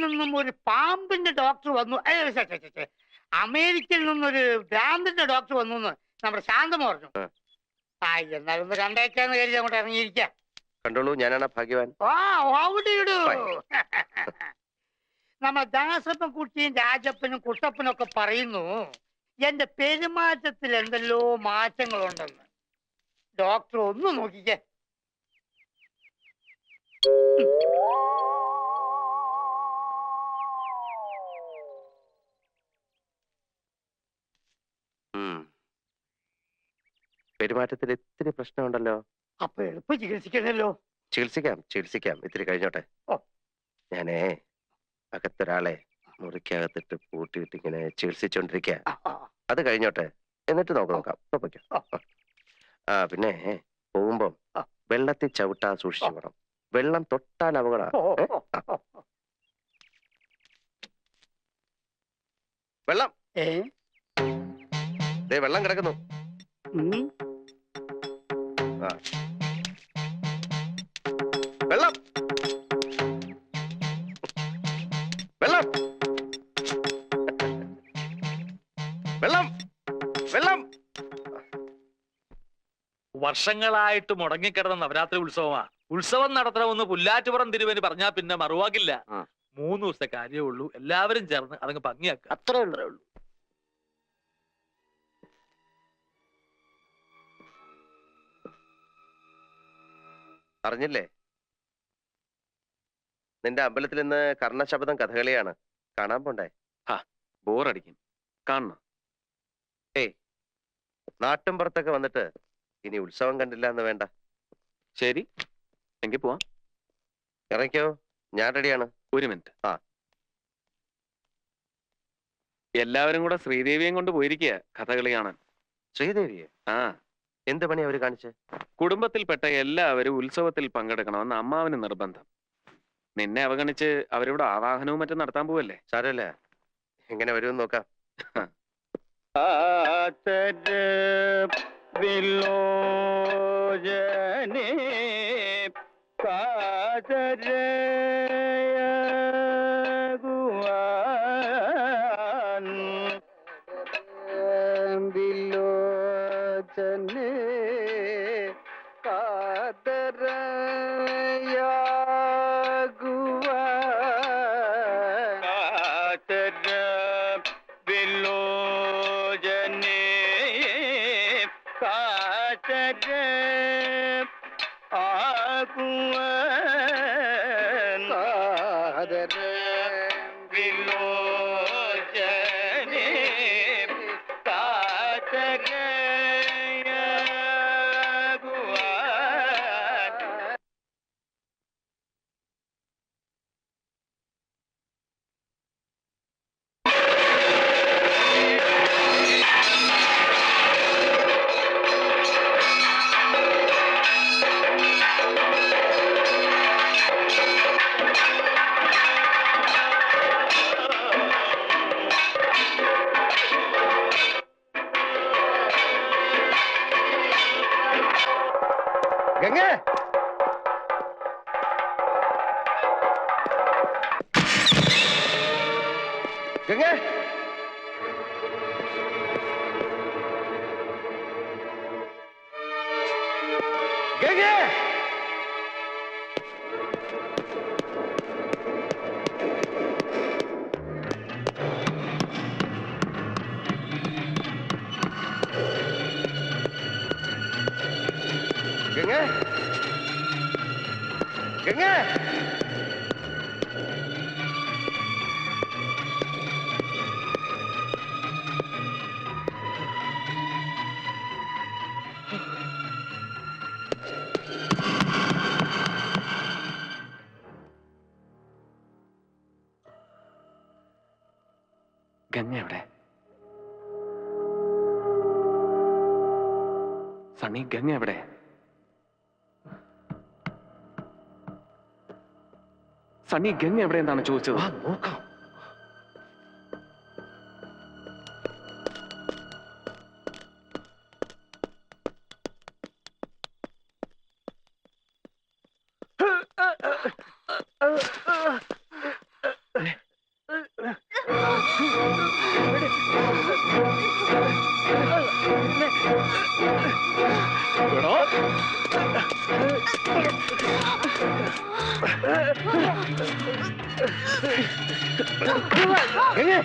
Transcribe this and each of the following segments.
നിന്നും ഒരു പാമ്പിന്റെ ഡോക്ടർ വന്നു. അമേരിക്കയിൽ നിന്നൊരു ഭ്രാന്തിന്റെ ഡോക്ടർ വന്നു എന്ന് നമ്മുടെ ശാന്തം പറഞ്ഞു. എന്നാലും ഒന്ന് കണ്ടേക്കാന്ന് കരുതി അങ്ങോട്ട് ഇറങ്ങിയിരിക്കാം. കണ്ടോളൂ, ഞാനാണ് ഭാഗ്യവാൻ. നമ്മ ദാസപ്പൻ കുട്ടിയും രാജപ്പനും കുട്ടപ്പനും ഒക്കെ പറയുന്നു എന്റെ പെരുമാറ്റത്തിൽ എന്തെല്ലോ മാറ്റങ്ങളുണ്ടെന്ന്. ഡോക്ടർ ഒന്ന് നോക്കിക്കേ. പെരുമാറ്റത്തിൽ ഇത്തിരി പ്രശ്നമുണ്ടല്ലോ. അപ്പൊ എളുപ്പം ചികിത്സിക്കണല്ലോ. ചികിത്സിക്കാം. ഇത്തിരി കഴിഞ്ഞോട്ടെ. ഞാനേ അകത്തൊരാളെ മുറിക്കകത്തിട്ട് പൂട്ടിയിട്ട് ഇങ്ങനെ ചികിത്സിച്ചോണ്ടിരിക്കുക. അത് കഴിഞ്ഞോട്ടെ, എന്നിട്ട് നോക്കാം. പിന്നെ പോകുമ്പം വെള്ളത്തിൽ ചവിട്ടാ സൂക്ഷിച്ചു പോണം. വെള്ളം തൊട്ടാൽ അപകടം. വെള്ളം വെള്ളം കിടക്കുന്നു. വെള്ളം വെള്ളം വെള്ളം വെള്ളം. വർഷങ്ങളായിട്ട് മുടങ്ങിക്കിടന്ന നവരാത്രി ഉത്സവമാ. ഉത്സവം നടത്തണമെന്ന് പുല്ലാറ്റുപുറം തിരുവന് പറഞ്ഞാൽ പിന്നെ മറുവാക്കില്ല. 3 ദിവസത്തെ കാര്യമേ ഉള്ളൂ. എല്ലാവരും ചേർന്ന് അതങ്ങ് ഭംഗിയാക്കുക. അത്രേ ഉള്ളൂ. അറിഞ്ഞില്ലേ, നിന്റെ അമ്പലത്തിൽ ഇന്ന് കർണശബദം കഥകളിയാണ്. കാണാൻ പോണ്ടേ? ബോറടിക്കും, കാണണം. നാട്ടിൻപുറത്തൊക്കെ വന്നിട്ട് ഇനി ഉത്സവം കണ്ടില്ല എന്ന് വേണ്ട. ശരി, എങ്കിൽ പോവാം. ഇറങ്ങിക്കോ, ഞാൻ റെഡിയാണ്. 1 മിനിറ്റ്. എല്ലാവരും കൂടെ ശ്രീദേവിയും കൊണ്ട് പോയിരിക്കുക കഥകളി കാണാൻ. ശ്രീദേവിയെ? എന്ത് പണി അവര് കാണിച്ച്? കുടുംബത്തിൽപ്പെട്ട എല്ലാവരും ഉത്സവത്തിൽ പങ്കെടുക്കണമെന്ന് അമ്മാവന് നിർബന്ധം. നിന്നെ അവഗണിച്ച് അവരിവിടെ ആവാഹനവും മറ്റും നടത്താൻ പോവല്ലേ. സാരല്ല, എങ്ങനെ വരുമെന്ന് നോക്കാം. ഗംഗേ, ഗംഗേ, ഗംഗേ. ഗംഗേ, ഗംഗേ. ഗംഗ എവിടെ? സണ്ണി, ഗംഗ എവിടെ? സണ്ണി, ഗംഗ എവിടെ എന്നാണ് ചോദിച്ചത്. നോക്കാം.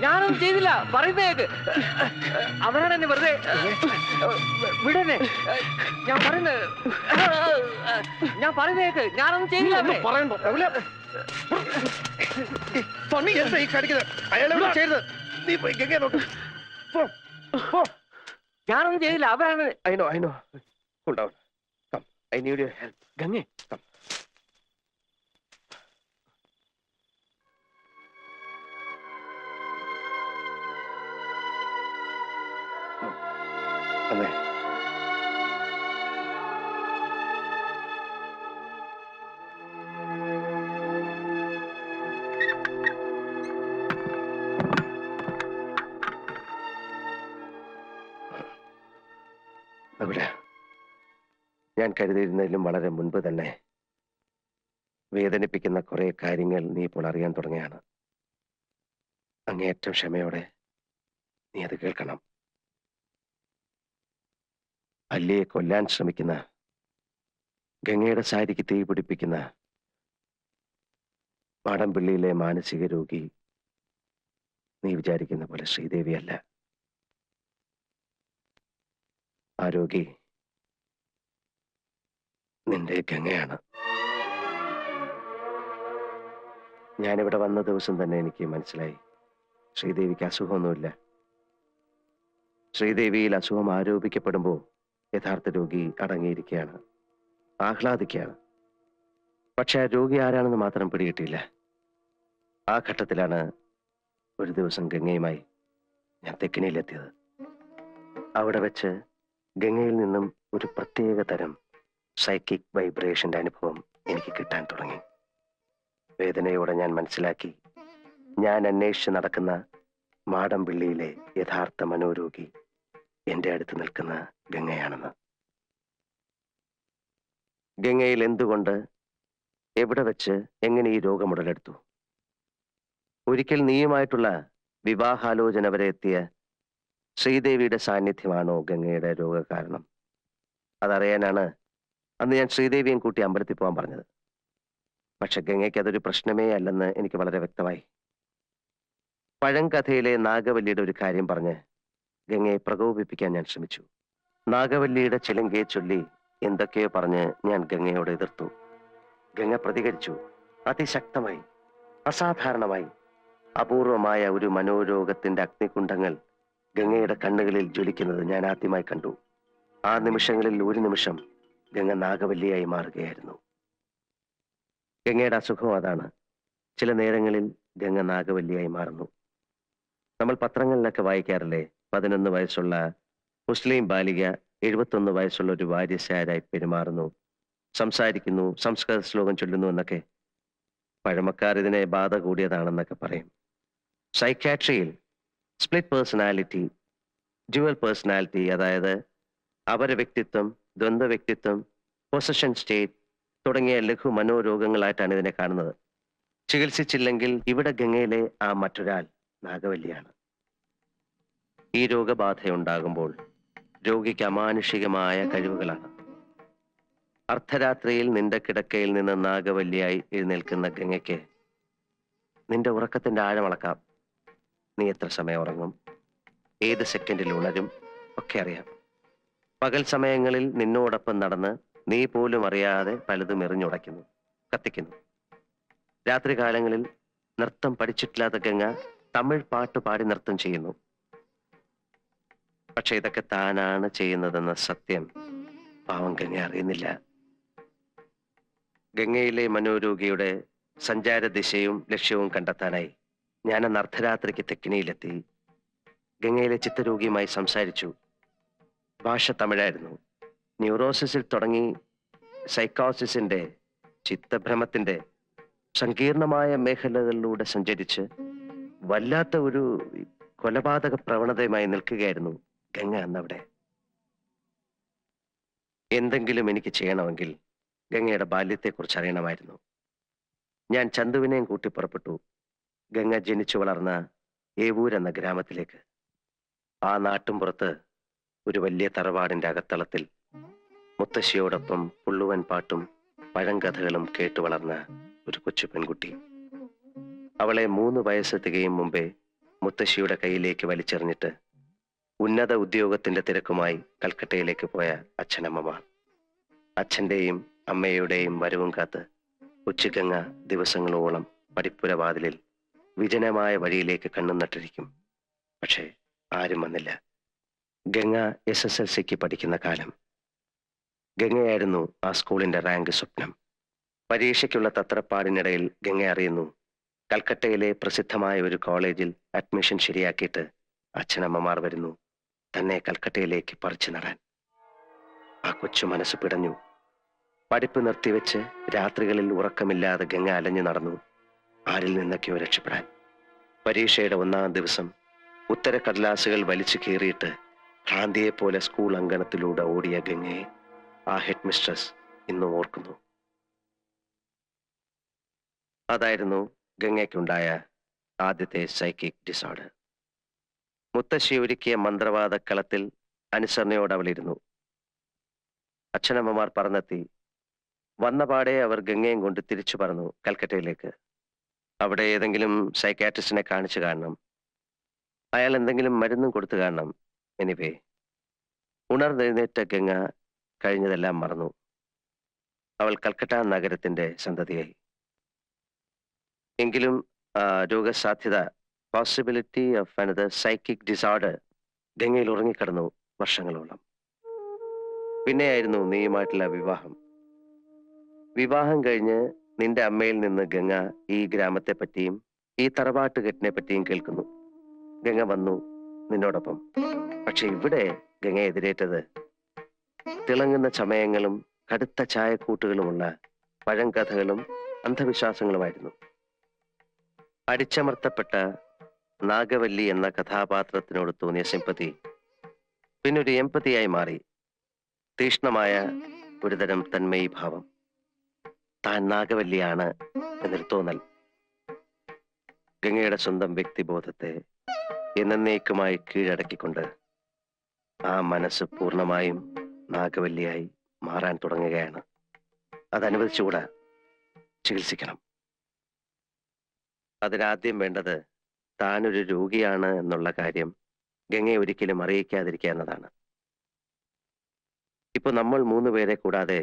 ഞാനൊന്നും ചെയ്തില്ല, പറയുന്നേക്ക്. അവനാണ് എന്നെ വെറുതെ വിടന്നെ. ഞാൻ പറയുന്നേക്ക്, ഞാനൊന്നും ചെയ്തില്ല. ഞാനൊന്നും ചെയ്തില്ല, അവനാണ്. I know. Hold on. Come. I need your help. ഗംഗേ, Come. അമ്മേ. അവിടെ ഞാൻ കരുതിയിരുന്നതിലും വളരെ മുൻപ് തന്നെ വേദനിപ്പിക്കുന്ന കുറെ കാര്യങ്ങൾ നീ ഇപ്പോൾ അറിയാൻ തുടങ്ങിയാണ്. അങ്ങേയറ്റം ക്ഷമയോടെ നീ അത് കേൾക്കണം. അല്ലിയെ കൊല്ലാൻ ശ്രമിക്കുന്ന, ഗംഗയുടെ സാരിക്ക് തീ പിടിപ്പിക്കുന്ന മാടമ്പിള്ളിയിലെ മാനസിക രോഗി നീ വിചാരിക്കുന്ന പോലെ ശ്രീദേവിയല്ല. ആ രോഗി നിന്റെ ഗംഗയാണ്. ഞാനിവിടെ വന്ന ദിവസം തന്നെ എനിക്ക് മനസ്സിലായി ശ്രീദേവിക്ക് അസുഖമൊന്നുമില്ല. ശ്രീദേവിയിൽ അസുഖം ആരോപിക്കപ്പെടുമ്പോൾ യഥാർത്ഥ രോഗി അടങ്ങിയിരിക്കുകയാണ്, ആഹ്ലാദിക്കുകയാണ്. പക്ഷെ ആ രോഗി ആരാണെന്ന് മാത്രം പിടികിട്ടിയില്ല. ആ ഘട്ടത്തിലാണ് ഒരു ദിവസം ഗംഗയുമായി ഞാൻ തെക്കിനിയിലെത്തിയത്. അവിടെ വെച്ച് ഗംഗയിൽ നിന്നും ഒരു പ്രത്യേക തരം സൈക്കിക് വൈബ്രേഷന്റെ അനുഭവം എനിക്ക് കിട്ടാൻ തുടങ്ങി. വേദനയോടെ ഞാൻ മനസ്സിലാക്കി, ഞാൻ അന്വേഷിച്ച് നടക്കുന്ന മാടമ്പിള്ളിയിലെ യഥാർത്ഥ മനോരോഗി എന്റെ അടുത്ത് നിൽക്കുന്ന ഗംഗയാണെന്ന്. ഗംഗയിൽ എന്തുകൊണ്ട്, എവിടെ വെച്ച്, എങ്ങനെ ഈ രോഗം ഉടലെടുത്തു? ഒരിക്കൽ നീയുമായിട്ടുള്ള വിവാഹാലോചന വരെ എത്തിയ ശ്രീദേവിയുടെ സാന്നിധ്യമാണോ ഗംഗയുടെ രോഗകാരണം? അതറിയാനാണ് അന്ന് ഞാൻ ശ്രീദേവിയും കൂട്ടി അമ്പലത്തിൽ പോകാൻ പറഞ്ഞത്. പക്ഷെ ഗംഗയ്ക്ക് അതൊരു പ്രശ്നമേ അല്ലെന്ന് എനിക്ക് വളരെ വ്യക്തമായി. പഴങ്കഥയിലെ നാഗവല്ലിയുടെ ഒരു കാര്യം പറഞ്ഞ് ഗംഗയെ പ്രകോപിപ്പിക്കാൻ ഞാൻ ശ്രമിച്ചു. നാഗവല്ലിയുടെ ചിലങ്കയെ ചൊല്ലി എന്തൊക്കെയോ പറഞ്ഞ് ഞാൻ ഗംഗയോട് എതിർത്തു. ഗംഗ പ്രതികരിച്ചു, അതിശക്തമായി, അസാധാരണമായി. അപൂർവമായ ഒരു മനോരോഗത്തിന്റെ അഗ്നികുണ്ഡങ്ങൾ ഗംഗയുടെ കണ്ണുകളിൽ ജ്വലിക്കുന്നത് ഞാൻ ആദ്യമായി കണ്ടു. ആ നിമിഷങ്ങളിൽ ഒരു നിമിഷം ഗംഗ നാഗവല്ലിയായി മാറുകയായിരുന്നു. ഗംഗയുടെ അസുഖം അതാണ്. ചില നേരങ്ങളിൽ ഗംഗ നാഗവല്ലിയായി മാറുന്നു. നമ്മൾ പത്രങ്ങളിലൊക്കെ വായിക്കാറില്ലേ, 11 വയസ്സുള്ള മുസ്ലിം ബാലിക 71 വയസ്സുള്ള ഒരു വാര്യസാരായി പെരുമാറുന്നു, സംസാരിക്കുന്നു, സംസ്കൃത ശ്ലോകം ചൊല്ലുന്നു എന്നൊക്കെ. പഴമക്കാർ ഇതിനെ ബാധ കൂടിയതാണെന്നൊക്കെ പറയും. സൈക്യാട്രിയിൽ സ്പ്ലിറ്റ് പേഴ്സണാലിറ്റി, ഡ്യുവൽ പേഴ്സണാലിറ്റി, അതായത് അപര വ്യക്തിത്വം, ദ്വന്ദ്വ വ്യക്തിത്വം, പൊസഷൻ സ്റ്റേറ്റ് തുടങ്ങിയ ലഘു മനോരോഗങ്ങളായിട്ടാണ് ഇതിനെ കാണുന്നത്. ചികിത്സിച്ചില്ലെങ്കിൽ ഇവിടെ ഗംഗയിലെ ആ മറ്റൊരാൾ നാഗവല്ലിയാണ്. ഈ രോഗബാധയുണ്ടാകുമ്പോൾ രോഗിക്ക് അമാനുഷികമായ കഴിവുകളാണ്. അർദ്ധരാത്രിയിൽ നിന്റെ കിടക്കയിൽ നിന്ന് നാഗവല്ലിയായി എഴുന്നേൽക്കുന്ന ഗംഗയ്ക്ക് നിന്റെ ഉറക്കത്തിന്റെ ആഴമളക്കാം. നീ എത്ര സമയം ഉറങ്ങും, ഏത് സെക്കൻഡിൽ ഉണരും ഒക്കെ അറിയാം. പകൽ സമയങ്ങളിൽ നിന്നോടൊപ്പം നടന്ന് നീ പോലും അറിയാതെ പലതും എറിഞ്ഞുടയ്ക്കുന്നു, കത്തിക്കുന്നു. രാത്രി കാലങ്ങളിൽ നൃത്തം പഠിച്ചിട്ടില്ലാത്ത ഗംഗ തമിഴ് പാട്ട് പാടി നൃത്തം ചെയ്യുന്നു. പക്ഷെ ഇതൊക്കെ താനാണ് ചെയ്യുന്നതെന്ന സത്യം പാവം ഗംഗ അറിയുന്നില്ല. ഗംഗയിലെ മനോരോഗിയുടെ സഞ്ചാര ദിശയും ലക്ഷ്യവും കണ്ടെത്താനായി ഞാൻ അന്ന് അർദ്ധരാത്രിക്ക് തെക്കിനിയിലെത്തി. ഗംഗയിലെ ചിത്തരോഗിയുമായി സംസാരിച്ചു. ഭാഷ തമിഴായിരുന്നു. ന്യൂറോസിസിൽ തുടങ്ങി സൈക്കോസിസിന്റെ, ചിത്തഭ്രമത്തിന്റെ സങ്കീർണമായ മേഖലകളിലൂടെ സഞ്ചരിച്ച് വല്ലാത്ത ഒരു കൊലപാതക പ്രവണതയുമായി നിൽക്കുകയായിരുന്നു ഗംഗ അന്നവിടെ. എന്തെങ്കിലും എനിക്ക് ചെയ്യണമെങ്കിൽ ഗംഗയുടെ ബാല്യത്തെക്കുറിച്ച് അറിയണമായിരുന്നു. ഞാൻ ചന്തുവിനെയും കൂട്ടി പുറപ്പെട്ടു ഗംഗ ജനിച്ചു വളർന്ന ഏവൂർ എന്ന ഗ്രാമത്തിലേക്ക്. ആ നാട്ടുംപുറത്ത് ഒരു വലിയ തറവാടിന്റെ അകത്തളത്തിൽ മുത്തശ്ശിയോടൊപ്പം പുള്ളുവൻ പാട്ടും പഴങ്കഥകളും കേട്ടു വളർന്ന ഒരു കൊച്ചു പെൺകുട്ടി. അവളെ 3 വയസ്സ് തികയും മുമ്പേ മുത്തശ്ശിയുടെ കയ്യിലേക്ക് വലിച്ചെറിഞ്ഞിട്ട് ഉന്നത ഉദ്യോഗത്തിന്റെ തിരക്കുമായി കൽക്കട്ടയിലേക്ക് പോയ അച്ഛനമ്മമാർ. അച്ഛന്റെയും അമ്മയുടെയും വരവും കാത്ത് ഉച്ചഗംഗ ദിവസങ്ങളോളം പടിപ്പുര വാതിലിൽ വിജനമായ വഴിയിലേക്ക് കണ്ണും നട്ടിരിക്കും. പക്ഷേ ആരും വന്നില്ല. ഗംഗ SSLCക്ക് പഠിക്കുന്ന കാലം. ഗംഗയായിരുന്നു ആ സ്കൂളിന്റെ റാങ്ക് സ്വപ്നം. പരീക്ഷയ്ക്കുള്ള തത്രപ്പാടിനിടയിൽ ഗംഗ അറിയുന്നു, കൽക്കട്ടയിലെ പ്രസിദ്ധമായ ഒരു കോളേജിൽ അഡ്മിഷൻ ശരിയാക്കിയിട്ട് അച്ഛനമ്മമാർ വരുന്നു തന്നെ കൽക്കട്ടയിലേക്ക് പറിച്ചു നടാൻ. ആ കൊച്ചു മനസ്സ് പിടഞ്ഞു. പഠിപ്പ് നിർത്തിവെച്ച് രാത്രികളിൽ ഉറക്കമില്ലാതെ ഗംഗ അലഞ്ഞു നടന്നു ആരിൽ നിന്നൊക്കെയോ രക്ഷപ്പെടാൻ. പരീക്ഷയുടെ 1-ാം ദിവസം ഉത്തരക്കടലാസുകൾ വലിച്ചു കീറിയിട്ട് ഭ്രാന്തിയെപ്പോലെ സ്കൂൾ അങ്കണത്തിലൂടെ ഓടിയ ഗംഗയെ ആ ഹെഡ് മിസ്ട്രസ് ഇന്നും ഓർക്കുന്നു. അതായിരുന്നു ഗംഗയ്ക്കുണ്ടായ ആദ്യത്തെ സൈക്കിക് ഡിസോർഡർ. മുത്തശ്ശി ഒരുക്കിയ മന്ത്രവാദ കളത്തിൽ അനുസരണയോടെ അവളിരുന്നു. അച്ഛനമ്മമാർ പറന്നെത്തി. വന്നപാടെ അവർ ഗംഗയും കൊണ്ട് തിരിച്ചു പറന്നു കൽക്കട്ടയിലേക്ക്. അവിടെ ഏതെങ്കിലും സൈക്കാട്രിസ്റ്റിനെ കാണിച്ചു കാണണം. അയാൾ എന്തെങ്കിലും മരുന്നും കൊടുത്തു കാണണം. എനിവേ, ഉണർന്നെഴുന്നേറ്റ ഗംഗ കഴിഞ്ഞതെല്ലാം മറന്നു. അവൾ കൽക്കട്ട നഗരത്തിന്റെ സന്തതിയായി. എങ്കിലും രോഗസാധ്യത, possibility of another psychic disorder ഗംഗയിൽ ഉറങ്ങിക്കിടന്നു വർഷങ്ങളോളം. പിന്നെയായിരുന്നു നീയുമായിട്ടുള്ള വിവാഹം. വിവാഹം കഴിഞ്ഞ് നിന്റെ അമ്മയിൽ നിന്ന് ഗംഗ ഈ ഗ്രാമത്തെ പറ്റിയും ഈ തറവാട്ടുകെട്ടിനെ പറ്റിയും കേൾക്കുന്നു. ഗംഗ വന്നു നിന്നോടൊപ്പം. പക്ഷെ ഇവിടെ ഗംഗ എതിരേറ്റത് തിളങ്ങുന്ന ചമയങ്ങളും കടുത്ത ചായക്കൂട്ടുകളുമുള്ള പഴങ്കഥകളും അന്ധവിശ്വാസങ്ങളുമായിരുന്നു. അടിച്ചമർത്തപ്പെട്ട നാഗവല്ലി എന്ന കഥാപാത്രത്തിനോട് തോന്നിയ സിമ്പതി പിന്നൊരു എമ്പതിയായി മാറി. തീക്ഷ്ണമായ ഒരുതരം തന്മയി ഭാവം. താൻ നാഗവല്ലിയാണ് എന്നൊരു തോന്നൽ. ഗംഗയുടെ സ്വന്തം വ്യക്തിബോധത്തെ എന്നേക്കുമായി കീഴടക്കിക്കൊണ്ട് ആ മനസ്സ് പൂർണ്ണമായും നാഗവല്ലിയായി മാറാൻ തുടങ്ങുകയാണ്. അതനുവദിച്ചുകൂടാ, ചികിത്സിക്കണം. അതിനാദ്യം വേണ്ടത് താനൊരു രോഗിയാണ് എന്നുള്ള കാര്യം ഗംഗയെ ഒരിക്കലും അറിയിക്കാതിരിക്കുക എന്നതാണ്. ഇപ്പൊ നമ്മൾ 3 പേരെ കൂടാതെ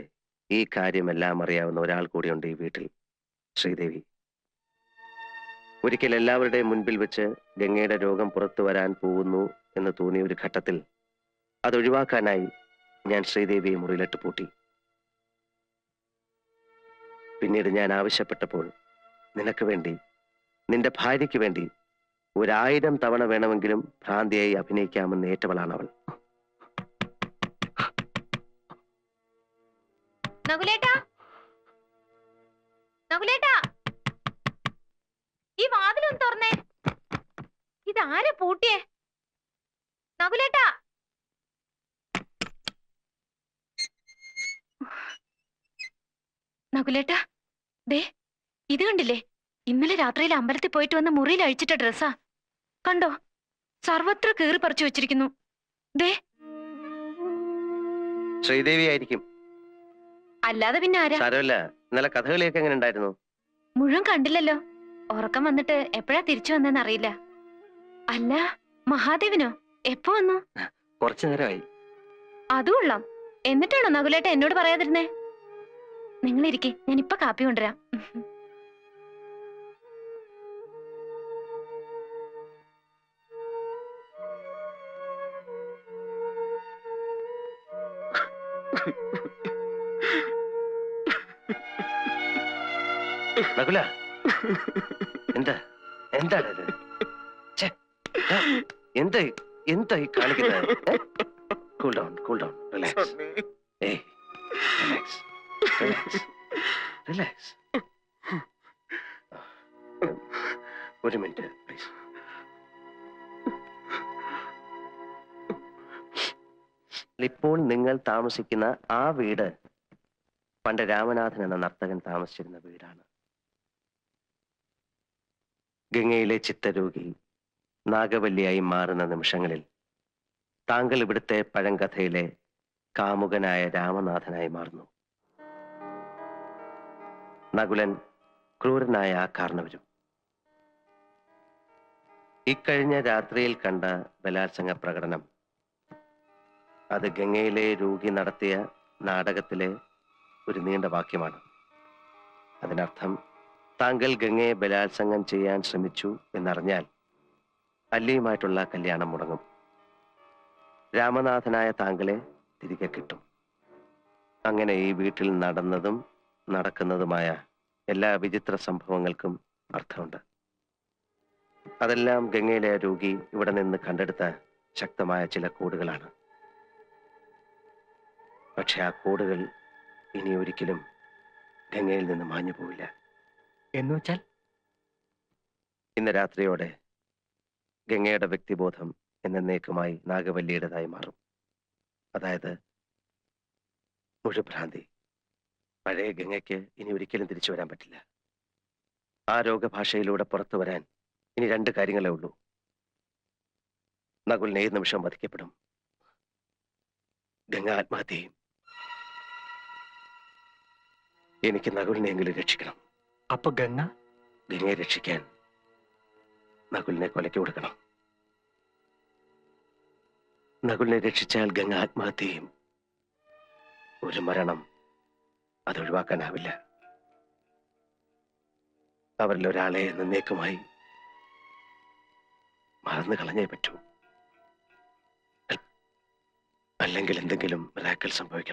ഈ കാര്യമെല്ലാം അറിയാവുന്ന ഒരാൾ കൂടിയുണ്ട് ഈ വീട്ടിൽ, ശ്രീദേവി. ഒരിക്കൽ എല്ലാവരുടെയും മുൻപിൽ വെച്ച് ഗംഗയുടെ രോഗം പുറത്തു വരാൻ പോകുന്നു എന്ന് തോന്നിയ ഒരു ഘട്ടത്തിൽ അതൊഴിവാക്കാനായി ഞാൻ ശ്രീദേവിയെ മുറിയിലിട്ട് പൂട്ടി. പിന്നീട് ഞാൻ ആവശ്യപ്പെട്ടപ്പോൾ നിനക്ക് വേണ്ടി, നിന്റെ ഭാര്യയ്ക്ക് വേണ്ടി 1000 തവണ വേണമെങ്കിലും ഭ്രാന്തിയായി അഭിനയിക്കാമെന്ന് ഏറ്റവളാണ് അവൾ. നകുലേട്ടാ, നകുലേട്ടാ, ഈ വാതിലൊന്ന് തുറന്നേ. ഇതാരെ പൂട്ടിയേ? നകുലേട്ടാ, നകുലേട്ടാ, ദേ ഇത് കണ്ടില്ലേ? ഇന്നലെ രാത്രിയിൽ അമ്പലത്തിൽ പോയിട്ട് വന്ന് മുറിയിൽ അഴിച്ചിട്ട ഡ്രസ്സാ. കണ്ടോ? സർവത്ര കീറി പറിച്ചു വെച്ചിരിക്കുന്നു. ദേ, ശ്രീദേവി ആയിരിക്കും. അല്ലാതെ പിന്നെ ആരാ? സാരമില്ല. ഇന്നലെ കഥകളിയൊക്കെ എങ്ങനെ ഉണ്ടായിരുന്നു? മുഴുവൻ കണ്ടില്ലല്ലോ. ഉറക്കം വന്നിട്ട് എപ്പോഴാ തിരിച്ചു വന്നെന്ന് അറിയില്ല. അല്ല, മഹാദേവനോ എപ്പോ വന്നു? കുറച്ചു നേരമായി. അതും കൊള്ളാം. എന്നിട്ടാണോ നകുലേട്ട എന്നോട് പറയാതിരുന്നേ? നിങ്ങളിരിക്കെ, ഞാൻ ഇപ്പൊ കാപ്പി കൊണ്ടുവരാം. നകുല, എന്താ എന്താണിത്? എന്താ എന്താ ഈ കാണിക്കുന്നത്? Cool down, cool down, relax. ഏയ്, റിലാക്സ്, റിലാക്സ്, റിലാക്സ്. ഒരു മിനിറ്റ് പ്ലീസ്. ഇപ്പോൾ നിങ്ങൾ താമസിക്കുന്ന ആ വീട് പണ്ട് രാമനാഥൻ എന്ന നർത്തകൻ താമസിച്ചിരുന്ന വീടാണ്. ഗംഗയിലെ ചിത്തരോഗി നാഗവല്ലിയായി മാറുന്ന നിമിഷങ്ങളിൽ താങ്കൾ ഇവിടുത്തെ പഴങ്കഥയിലെ കാമുകനായ രാമനാഥനായി മാറുന്നു. നകുലൻ ക്രൂരനായ ആ കാരണവരും. ഇക്കഴിഞ്ഞ രാത്രിയിൽ കണ്ട ബലാത്സംഗ പ്രകടനം അത് ഗംഗയിലെ രോഗി നടത്തിയ നാടകത്തിലെ ഒരു നീണ്ട വാക്യമാണ്. അതിനർത്ഥം താങ്കൾ ഗംഗയെ ബലാത്സംഗം ചെയ്യാൻ ശ്രമിച്ചു എന്നറിഞ്ഞാൽ അല്ലിയുമായിട്ടുള്ള കല്യാണം മുടങ്ങും. രാമനാഥനായ താങ്കളെ തിരികെ കിട്ടും. അങ്ങനെ ഈ വീട്ടിൽ നടന്നതും നടക്കുന്നതുമായ എല്ലാ വിചിത്ര സംഭവങ്ങൾക്കും അർത്ഥമുണ്ട്. അതെല്ലാം ഗംഗയിലെ രോഗി ഇവിടെ നിന്ന് കണ്ടെടുത്ത ശക്തമായ ചില കോഡുകളാണ്. പക്ഷെ ആ കോഡുകൾ ഇനി ഒരിക്കലും ഗംഗയിൽ നിന്ന് മാഞ്ഞു പോവില്ല. എന്ന് വെച്ചാൽ ഇന്ന് രാത്രിയോടെ ഗംഗയുടെ വ്യക്തിബോധം എന്നേക്കുമായി നാഗവല്ലിയുടേതായി മാറും. അതായത് മുഴുഭ്രാന്തി. പഴയ ഗംഗയ്ക്ക് ഇനി ഒരിക്കലും തിരിച്ചു വരാൻ പറ്റില്ല. ആ രോഗഭാഷയിലൂടെ പുറത്തു വരാൻ ഇനി 2 കാര്യങ്ങളേ ഉള്ളൂ. നകുലിനെ ഏത് നിമിഷം വധിക്കപ്പെടും, ഗംഗ ആത്മഹത്യ ചെയ്യും. എനിക്ക് നകുലിനെയെങ്കിലും രക്ഷിക്കണം. അപ്പൊ ഗംഗയെ രക്ഷിക്കാൻ നകുലിനെ കൊലയ്ക്ക് കൊടുക്കണം. നകുലിനെ രക്ഷിച്ചാൽ ഗംഗ ആത്മഹത്യ ചെയ്യും. ഒരു മരണം അതൊഴിവാക്കാനാവില്ല. അവരിൽ ഒരാളെ എന്നേക്കുമായി മറന്നു കളഞ്ഞേ പറ്റൂ. അല്ലെങ്കിൽ എന്തെങ്കിലും മിറാക്കിൾ സംഭവിക്കണം.